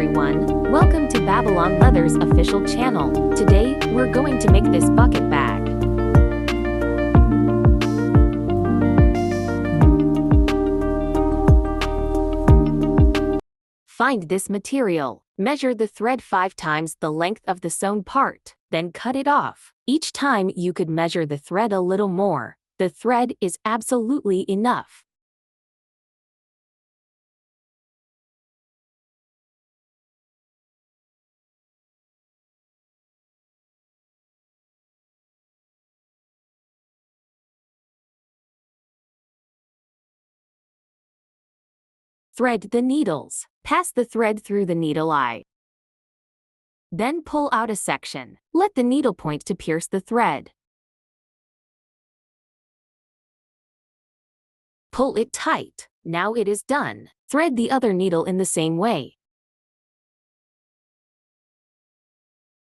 everyone, welcome to Babylon Leather's official channel. Today, we're going to make this bucket bag. Find this material. Measure the thread 5 times the length of the sewn part, then cut it off. Each time you could measure the thread a little more. The thread is absolutely enough. Thread the needles. Pass the thread through the needle eye. Then pull out a section. Let the needle point to pierce the thread. Pull it tight. Now it is done. Thread the other needle in the same way.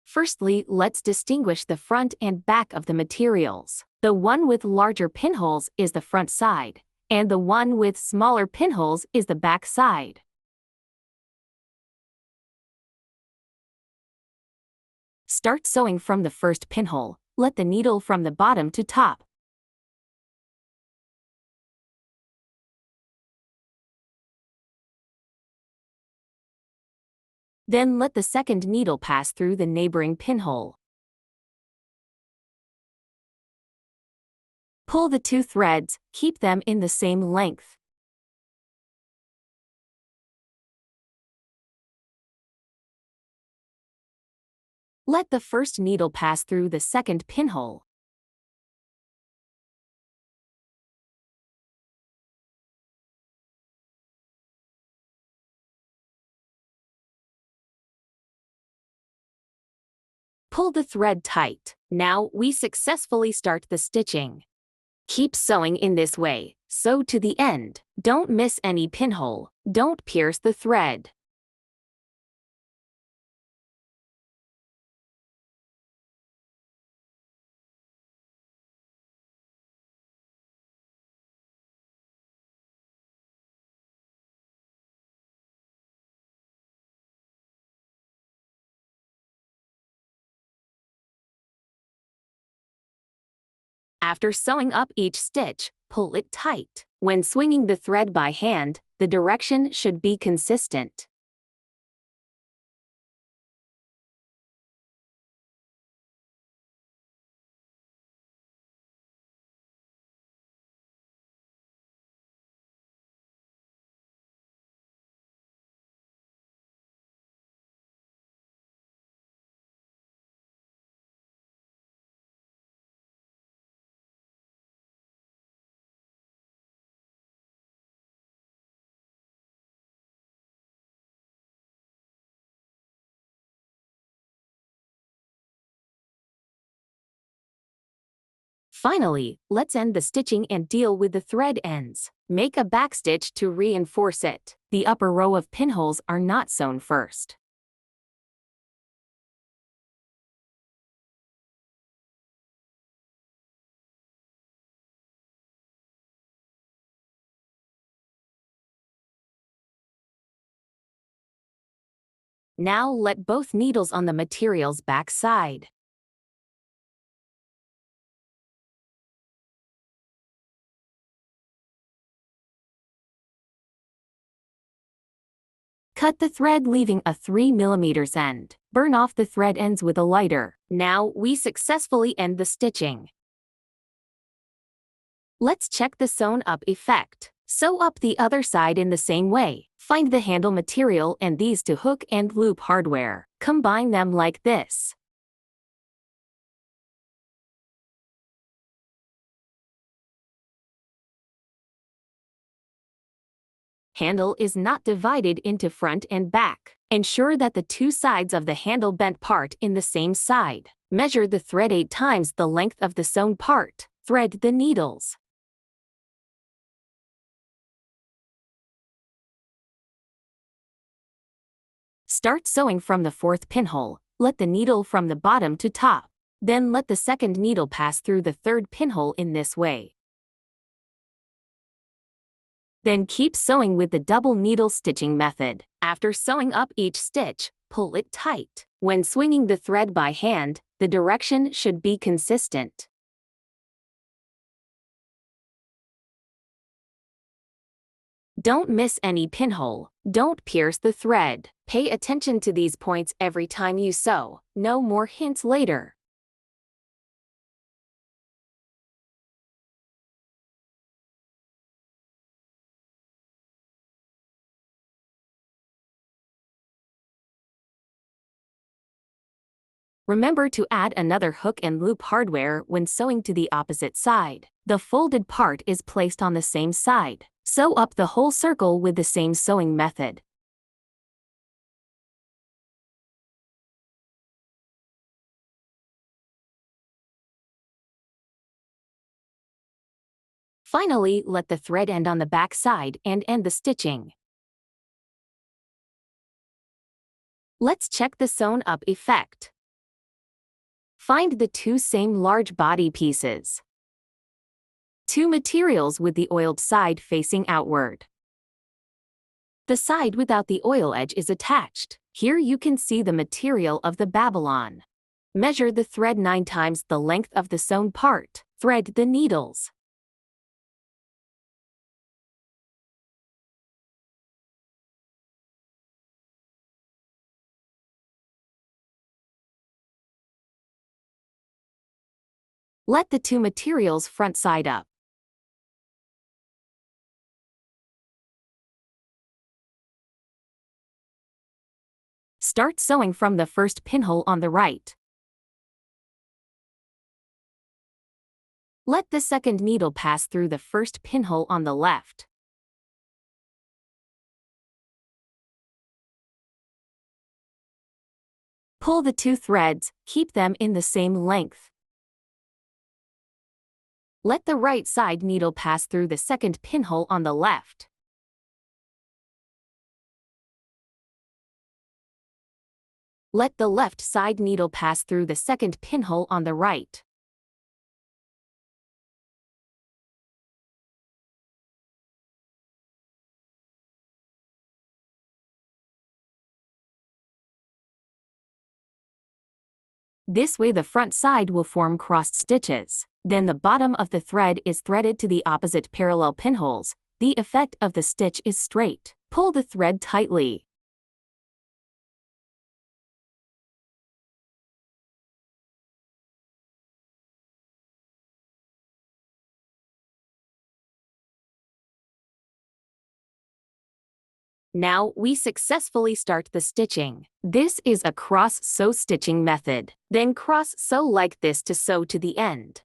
Firstly, let's distinguish the front and back of the materials. The one with larger pinholes is the front side, and the one with smaller pinholes is the back side. Start sewing from the first pinhole. Let the needle from the bottom to top. Then let the second needle pass through the neighboring pinhole. Pull the 2 threads, keep them in the same length. Let the first needle pass through the second pinhole. Pull the thread tight. Now we successfully start the stitching. Keep sewing in this way. Sew to the end. Don't miss any pinhole. Don't pierce the thread. After sewing up each stitch, pull it tight. When swinging the thread by hand, the direction should be consistent. Finally, let's end the stitching and deal with the thread ends. Make a backstitch to reinforce it. The upper row of pinholes are not sewn first. Now let both needles on the material's back side. Cut the thread leaving a 3 mm end. Burn off the thread ends with a lighter. Now we successfully end the stitching. Let's check the sewn up effect. Sew up the other side in the same way. Find the handle material and these to hook and loop hardware. Combine them like this. Handle is not divided into front and back. Ensure that the 2 sides of the handle bent part in the same side. Measure the thread 8 times the length of the sewn part. Thread the needles. Start sewing from the 4th pinhole. Let the needle from the bottom to top. Then let the second needle pass through the 3rd pinhole in this way. Then keep sewing with the double needle stitching method. After sewing up each stitch, pull it tight. When swinging the thread by hand, the direction should be consistent. Don't miss any pinhole. Don't pierce the thread. Pay attention to these points every time you sew. No more hints later. Remember to add another hook and loop hardware when sewing to the opposite side. The folded part is placed on the same side. Sew up the whole circle with the same sewing method. Finally, let the thread end on the back side and end the stitching. Let's check the sewn up effect. Find the two same large body pieces. Two materials with the oiled side facing outward. The side without the oil edge is attached. Here you can see the material of the Babylon. Measure the thread 9 times the length of the sewn part. Thread the needles. Let the two materials front side up. Start sewing from the first pinhole on the right. Let the second needle pass through the first pinhole on the left. Pull the two threads, keep them in the same length. Let the right side needle pass through the second pinhole on the left. Let the left side needle pass through the second pinhole on the right. This way the front side will form crossed stitches. Then the bottom of the thread is threaded to the opposite parallel pinholes. The effect of the stitch is straight. Pull the thread tightly. Now we successfully start the stitching. This is a cross-sew stitching method. Then cross-sew like this to sew to the end.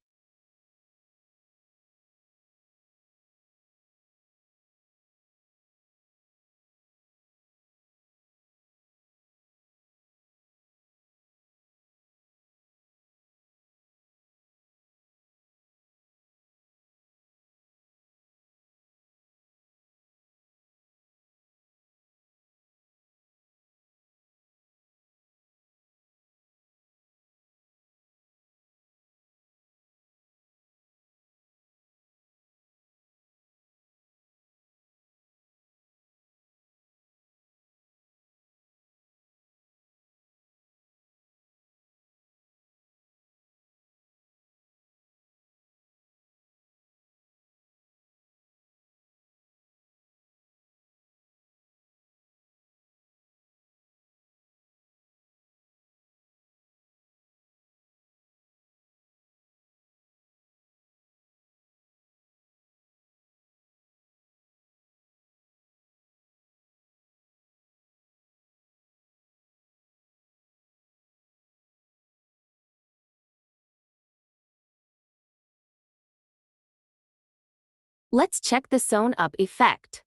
Let's check the sewn up effect.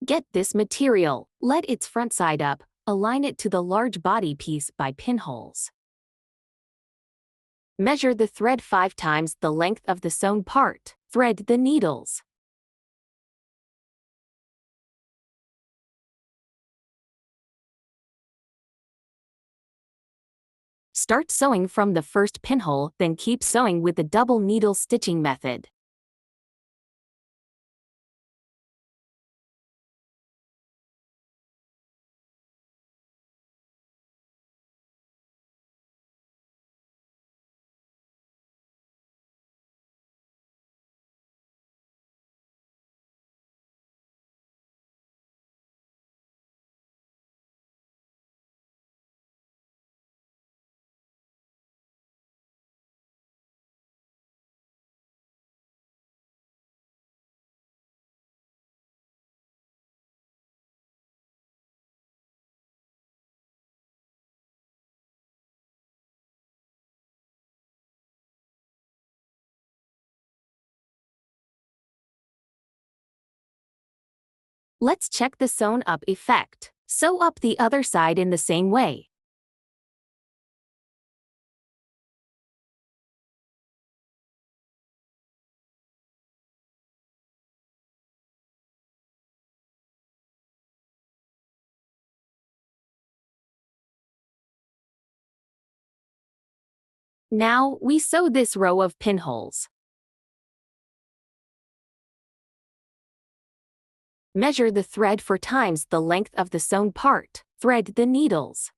Get this material, let its front side up, align it to the large body piece by pinholes. Measure the thread 5 times the length of the sewn part. Thread the needles. Start sewing from the first pinhole, then keep sewing with the double needle stitching method. Let's check the sewn up effect. Sew up the other side in the same way. Now, we sew this row of pinholes. Measure the thread 4 times the length of the sewn part. Thread the needles.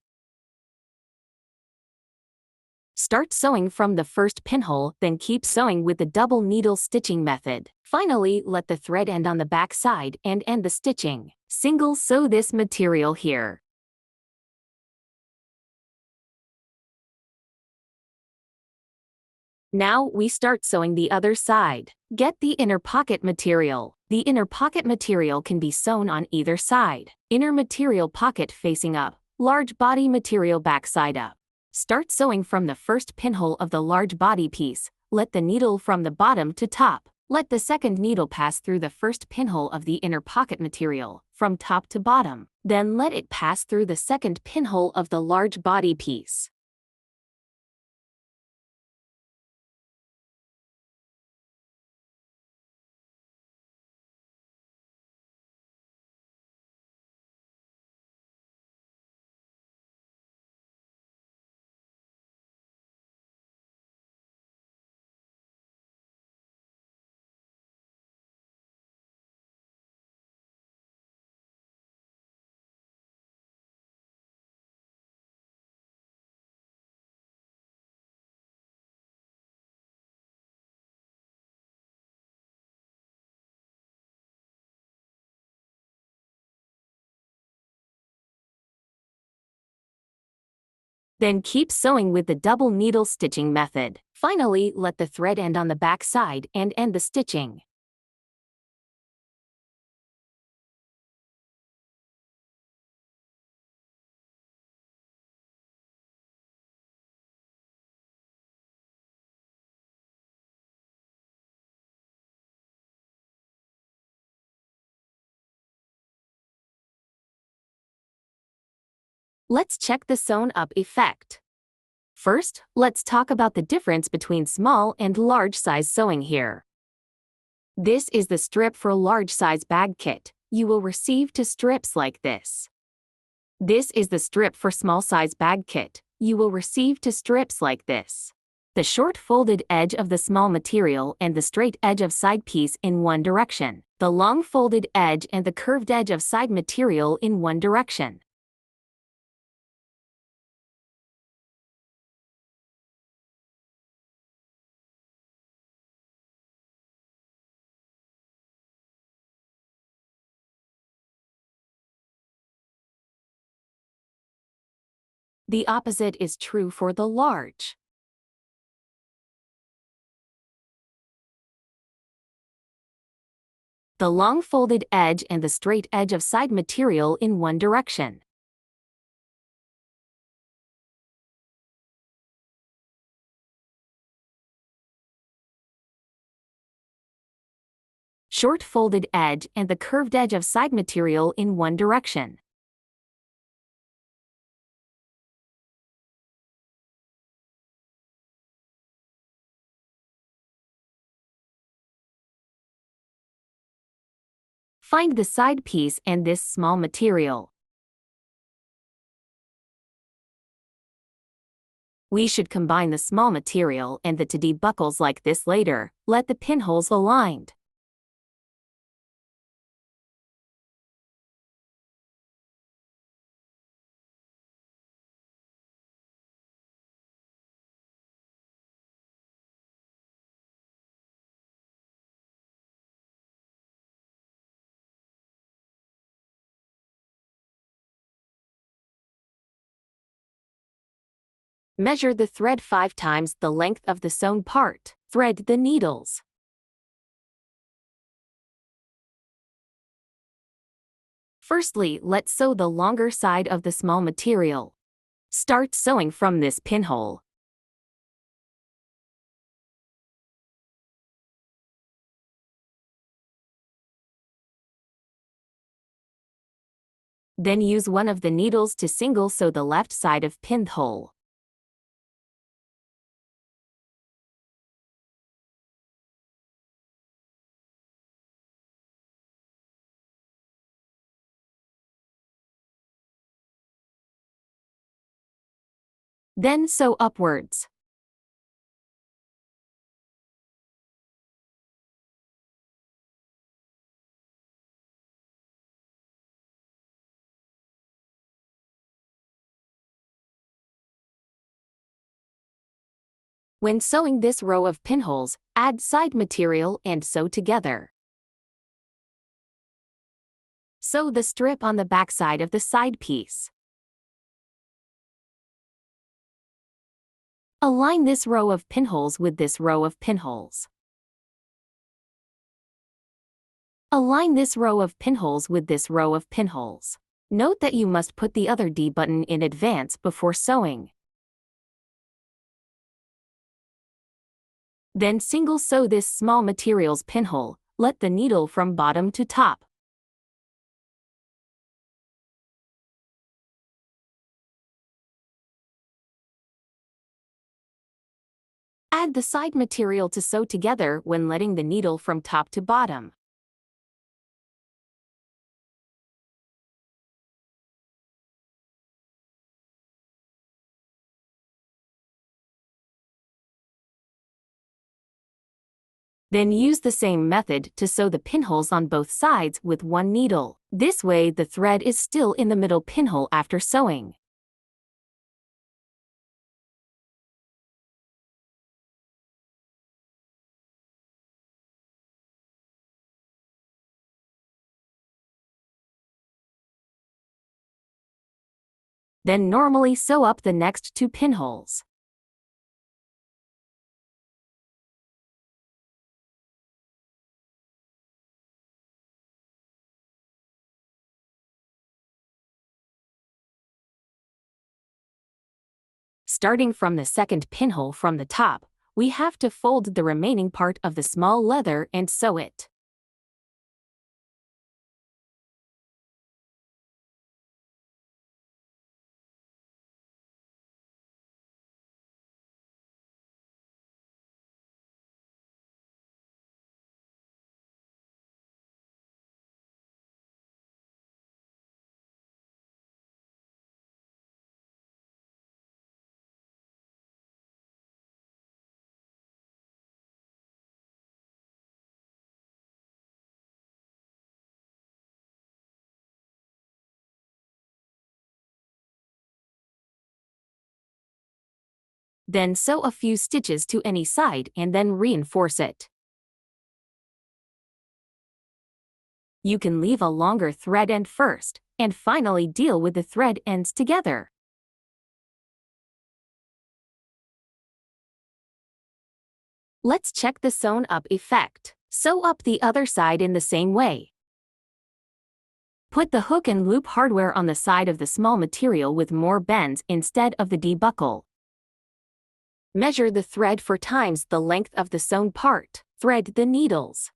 Start sewing from the first pinhole, then keep sewing with the double needle stitching method. Finally, let the thread end on the back side and end the stitching. Single sew this material here. Now we start sewing the other side. Get the inner pocket material. The inner pocket material can be sewn on either side. Inner material pocket facing up, large body material back side up. Start sewing from the first pinhole of the large body piece. Let the needle from the bottom to top. Let the second needle pass through the first pinhole of the inner pocket material, from top to bottom. Then let it pass through the second pinhole of the large body piece. Then keep sewing with the double needle stitching method. Finally, let the thread end on the back side and end the stitching. Let's check the sewn up effect. First, let's talk about the difference between small and large size sewing here. This is the strip for large size bag kit. You will receive 2 strips like this. This is the strip for small size bag kit. You will receive 2 strips like this. The short folded edge of the small material and the straight edge of side piece in one direction. The long folded edge and the curved edge of side material in one direction. The opposite is true for the large. The long folded edge and the straight edge of side material in one direction. Short folded edge and the curved edge of side material in one direction. Find the side piece and this small material. We should combine the small material and the to-D buckles like this later. Let the pinholes aligned. Measure the thread 5 times the length of the sewn part. Thread the needles. Firstly, let's sew the longer side of the small material. Start sewing from this pinhole. Then use one of the needles to single sew the left side of pinned hole. Then sew upwards. When sewing this row of pinholes, add side material and sew together. Sew the strip on the backside of the side piece. Align this row of pinholes with this row of pinholes. Align this row of pinholes with this row of pinholes. Note that you must put the other D button in advance before sewing. Then single sew this small materials pinhole, let the needle from bottom to top. Add the side material to sew together when letting the needle from top to bottom. Then use the same method to sew the pinholes on both sides with one needle. This way the thread is still in the middle pinhole after sewing. Then normally sew up the next two pinholes. Starting from the second pinhole from the top, we have to fold the remaining part of the small leather and sew it. Then sew a few stitches to any side and then reinforce it. You can leave a longer thread end first, and finally deal with the thread ends together. Let's check the sewn up effect. Sew up the other side in the same way. Put the hook and loop hardware on the side of the small material with more bends instead of the D-buckle. Measure the thread for times the length of the sewn part. Thread the needles.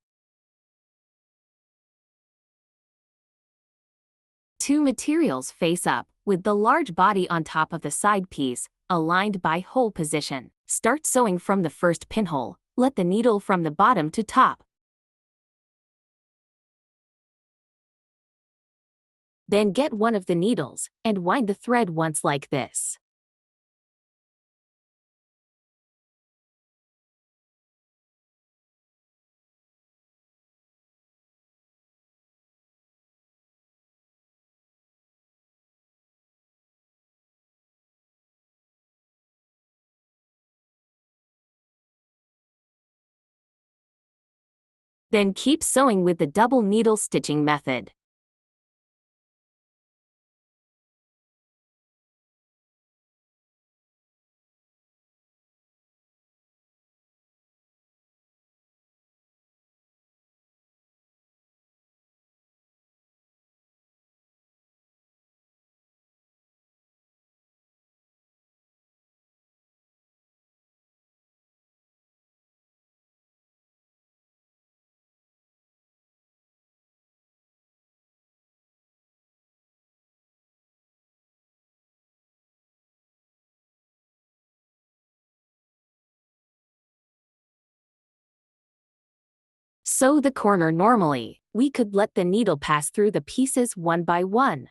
Two materials face up, with the large body on top of the side piece, aligned by hole position. Start sewing from the first pinhole. Let the needle from the bottom to top. Then get one of the needles, and wind the thread once like this. Then keep sewing with the double needle stitching method. Sew the corner normally. We could let the needle pass through the pieces one by one.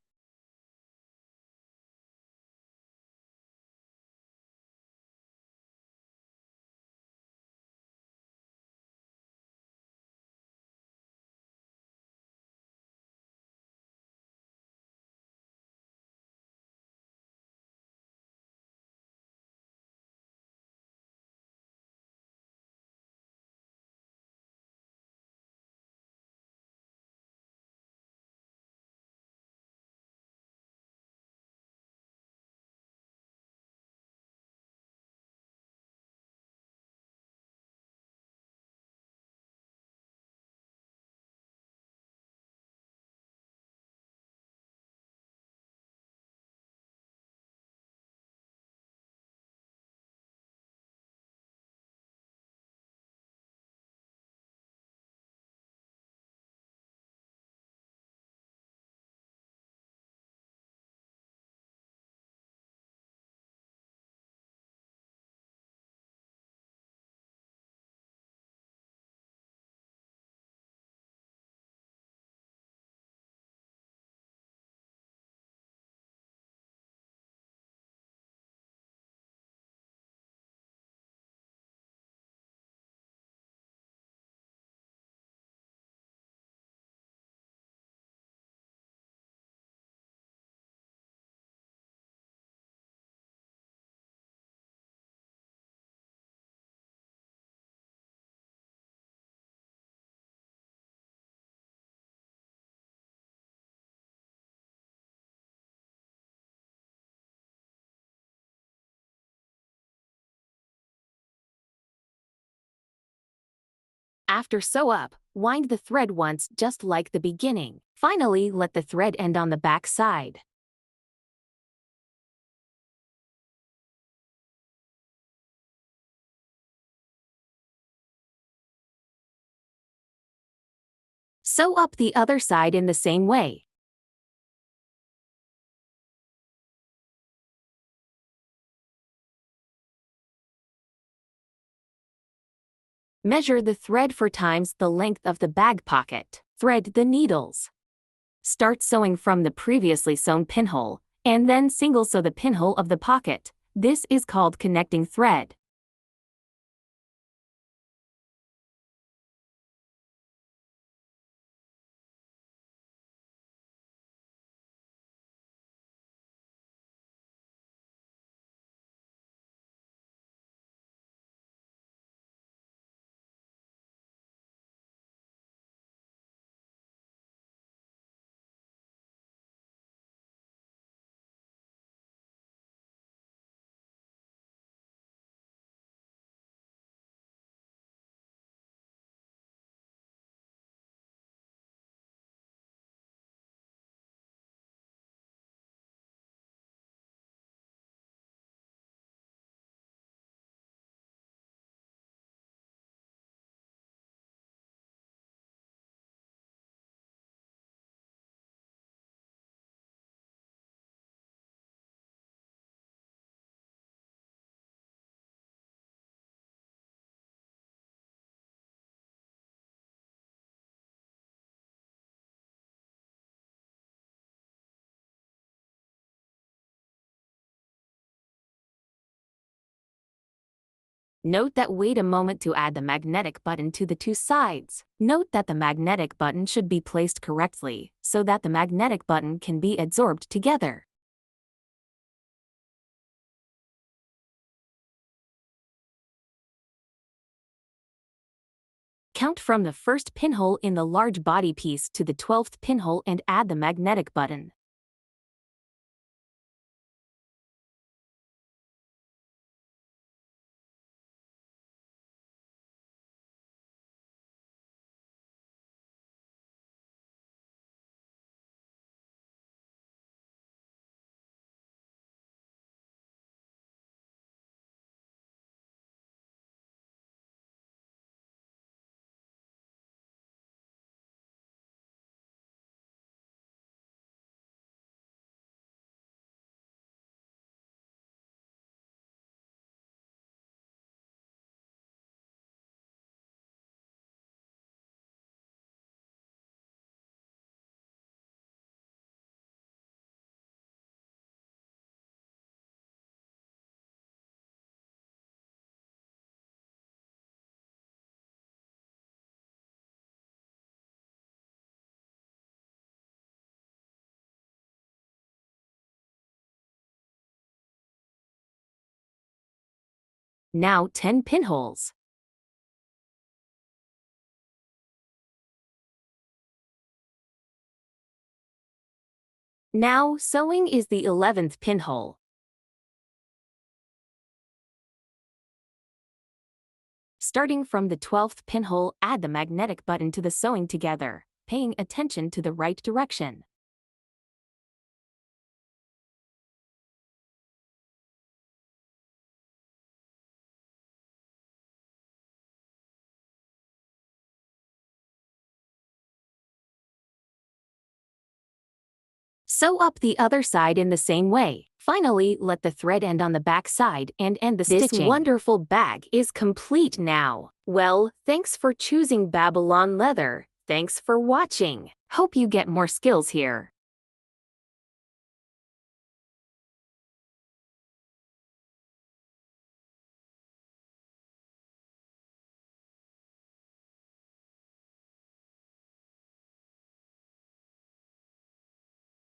After sew up, wind the thread once just like the beginning. Finally, let the thread end on the back side. Sew up the other side in the same way. Measure the thread 4 times the length of the bag pocket. Thread the needles. Start sewing from the previously sewn pinhole, and then single sew the pinhole of the pocket. This is called connecting thread. Note that wait a moment to add the magnetic button to the 2 sides. Note that the magnetic button should be placed correctly, so that the magnetic button can be adsorbed together. Count from the first pinhole in the large body piece to the 12th pinhole and add the magnetic button. Now 10 pinholes. Now sewing is the 11th pinhole. Starting from the 12th pinhole, add the magnetic button to the sewing together, paying attention to the right direction. Sew up the other side in the same way. Finally, let the thread end on the back side and end the stitching. This wonderful bag is complete now. Well, thanks for choosing Babylon Leather. Thanks for watching. Hope you get more skills here.